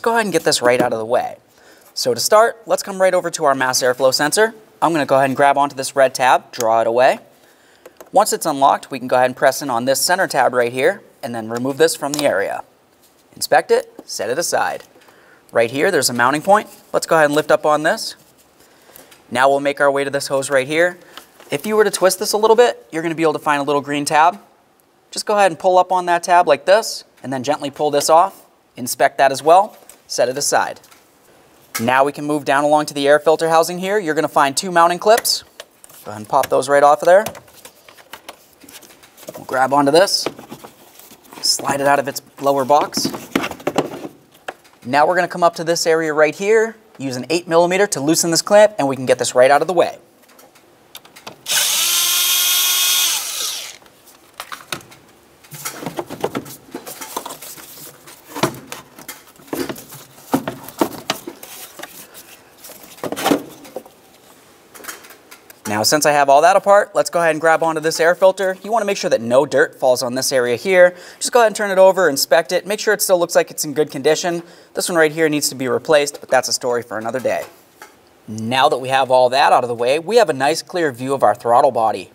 go ahead and get this right out of the way. So to start, let's come right over to our mass airflow sensor. I'm going to go ahead and grab onto this red tab, draw it away. Once it's unlocked, we can go ahead and press in on this center tab right here, and then remove this from the area. Inspect it, set it aside. Right here, there's a mounting point. Let's go ahead and lift up on this. Now we'll make our way to this hose right here. If you were to twist this a little bit, you're going to be able to find a little green tab. Just go ahead and pull up on that tab like this, and then gently pull this off. Inspect that as well, set it aside. Now we can move down along to the air filter housing here. You're going to find 2 mounting clips. Go ahead and pop those right off of there. We'll grab onto this, slide it out of its lower box. Now we're going to come up to this area right here, use an 8mm to loosen this clamp, and we can get this right out of the way. Now, since I have all that apart, let's go ahead and grab onto this air filter. You want to make sure that no dirt falls on this area here. Just go ahead and turn it over, inspect it, make sure it still looks like it's in good condition. This one right here needs to be replaced, but that's a story for another day. Now that we have all that out of the way, we have a nice clear view of our throttle body.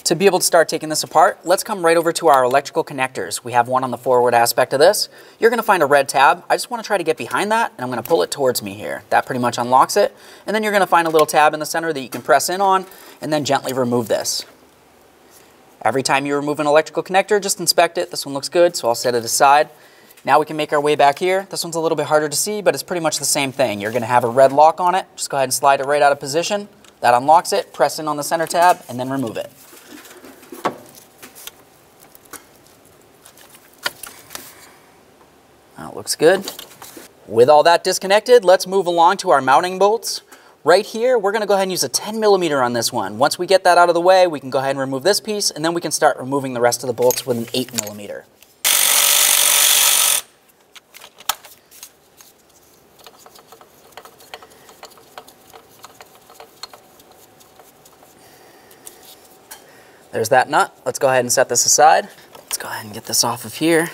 To be able to start taking this apart, let's come right over to our electrical connectors. We have one on the forward aspect of this. You're going to find a red tab. I just want to try to get behind that, and I'm going to pull it towards me here. That pretty much unlocks it. And then you're going to find a little tab in the center that you can press in on, and then gently remove this. Every time you remove an electrical connector, just inspect it. This one looks good, so I'll set it aside. Now we can make our way back here. This one's a little bit harder to see, but it's pretty much the same thing. You're going to have a red lock on it. Just go ahead and slide it right out of position. That unlocks it. Press in on the center tab, and then remove it. That looks good. With all that disconnected, let's move along to our mounting bolts. Right here, we're going to go ahead and use a 10mm on this one. Once we get that out of the way, we can go ahead and remove this piece, and then we can start removing the rest of the bolts with an 8mm. There's that nut. Let's go ahead and set this aside. Let's go ahead and get this off of here.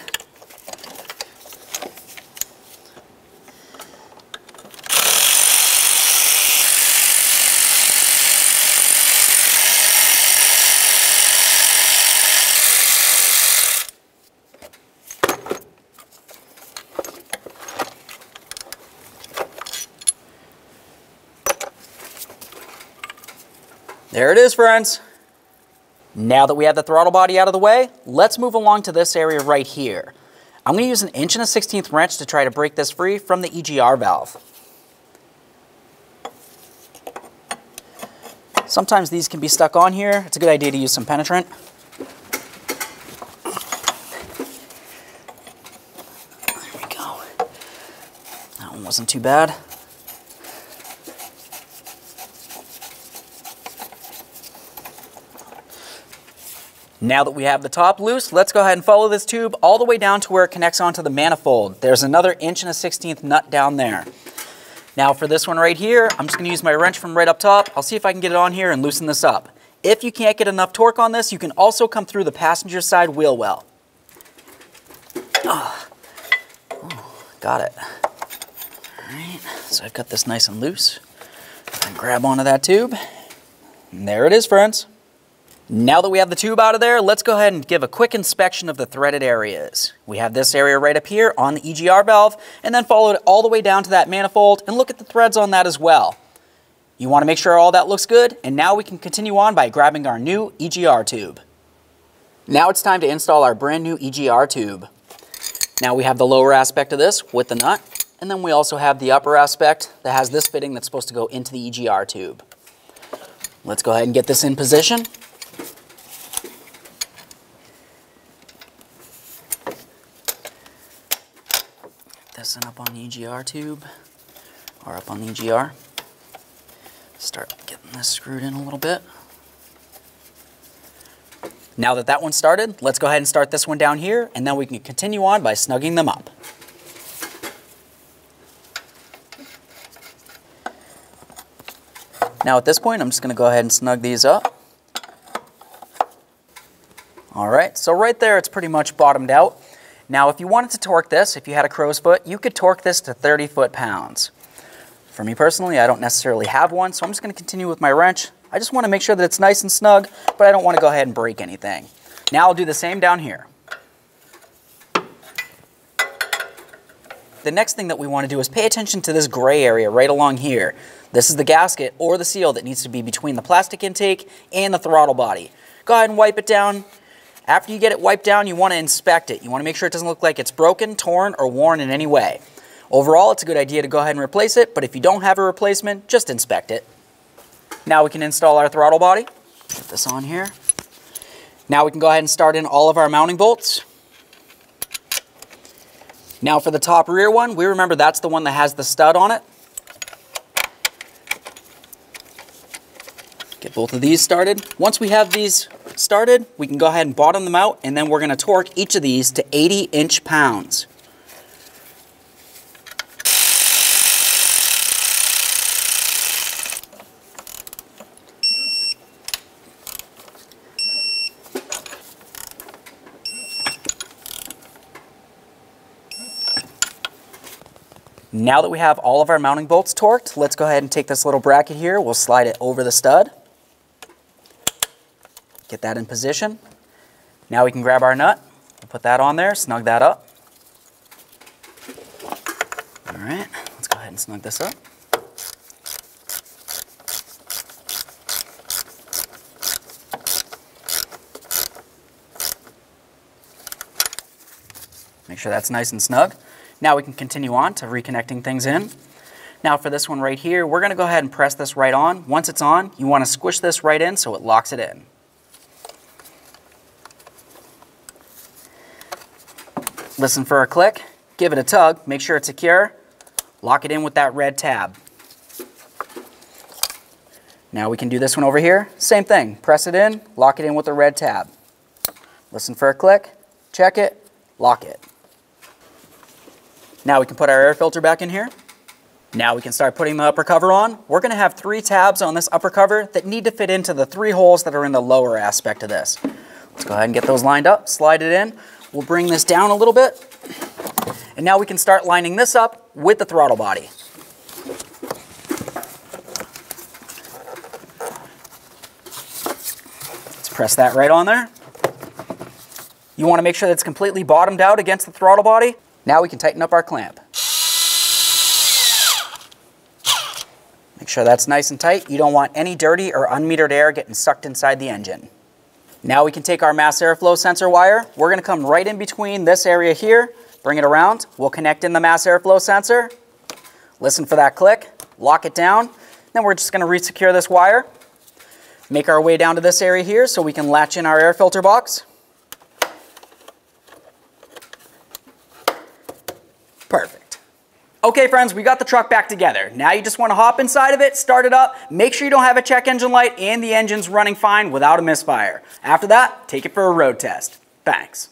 There it is, friends. Now that we have the throttle body out of the way, let's move along to this area right here. I'm going to use an 1 1/16 wrench to try to break this free from the EGR valve. Sometimes these can be stuck on here. It's a good idea to use some penetrant. There we go. That one wasn't too bad. Now that we have the top loose, let's go ahead and follow this tube all the way down to where it connects onto the manifold. There's another 1 1/16 nut down there. Now for this one right here, I'm just going to use my wrench from right up top. I'll see if I can get it on here and loosen this up. If you can't get enough torque on this, you can also come through the passenger side wheel well. Oh, got it. All right, so I've got this nice and loose. And grab onto that tube. And there it is, friends. Now that we have the tube out of there, let's go ahead and give a quick inspection of the threaded areas. We have this area right up here on the EGR valve, and then follow it all the way down to that manifold and look at the threads on that as well. You want to make sure all that looks good, and now we can continue on by grabbing our new EGR tube. Now it's time to install our brand new EGR tube. Now we have the lower aspect of this with the nut, and then we also have the upper aspect that has this fitting that's supposed to go into the EGR tube. Let's go ahead and get this in position. This and up on the EGR tube, or up on the EGR. Start getting this screwed in a little bit. Now that that one's started, let's go ahead and start this one down here, and then we can continue on by snugging them up. Now at this point, I'm just going to go ahead and snug these up. All right, so right there, it's pretty much bottomed out. Now, if you wanted to torque this, if you had a crow's foot, you could torque this to 30 foot-pounds. For me personally, I don't necessarily have one, so I'm just going to continue with my wrench. I just want to make sure that it's nice and snug, but I don't want to go ahead and break anything. Now I'll do the same down here. The next thing that we want to do is pay attention to this gray area right along here. This is the gasket or the seal that needs to be between the plastic intake and the throttle body. Go ahead and wipe it down. After you get it wiped down, you want to inspect it. You want to make sure it doesn't look like it's broken, torn, or worn in any way. Overall, it's a good idea to go ahead and replace it, but if you don't have a replacement, just inspect it. Now we can install our throttle body. Put this on here. Now we can go ahead and start in all of our mounting bolts. Now for the top rear one, we remember that's the one that has the stud on it. Get both of these started. Once we have these started, we can go ahead and bottom them out, and then we're going to torque each of these to 80 inch-pounds. Now that we have all of our mounting bolts torqued, let's go ahead and take this little bracket here. We'll slide it over the stud. Get that in position. Now we can grab our nut. We'll put that on there, snug that up. All right, let's go ahead and snug this up. Make sure that's nice and snug. Now we can continue on to reconnecting things in. Now for this one right here, we're going to go ahead and press this right on. Once it's on, you want to squish this right in so it locks it in. Listen for a click, give it a tug, make sure it's secure, lock it in with that red tab. Now we can do this one over here. Same thing, press it in, lock it in with the red tab. Listen for a click, check it, lock it. Now we can put our air filter back in here. Now we can start putting the upper cover on. We're going to have 3 tabs on this upper cover that need to fit into the 3 holes that are in the lower aspect of this. Let's go ahead and get those lined up, slide it in. We'll bring this down a little bit. And now we can start lining this up with the throttle body. Let's press that right on there. You want to make sure that it's completely bottomed out against the throttle body. Now we can tighten up our clamp. Make sure that's nice and tight. You don't want any dirty or unmetered air getting sucked inside the engine. Now we can take our mass airflow sensor wire. We're going to come right in between this area here, bring it around. We'll connect in the mass airflow sensor. Listen for that click, lock it down. Then we're just going to re-secure this wire. Make our way down to this area here so we can latch in our air filter box. Perfect. Okay friends, we got the truck back together. Now you just want to hop inside of it, start it up, make sure you don't have a check engine light and the engine's running fine without a misfire. After that, take it for a road test. Thanks.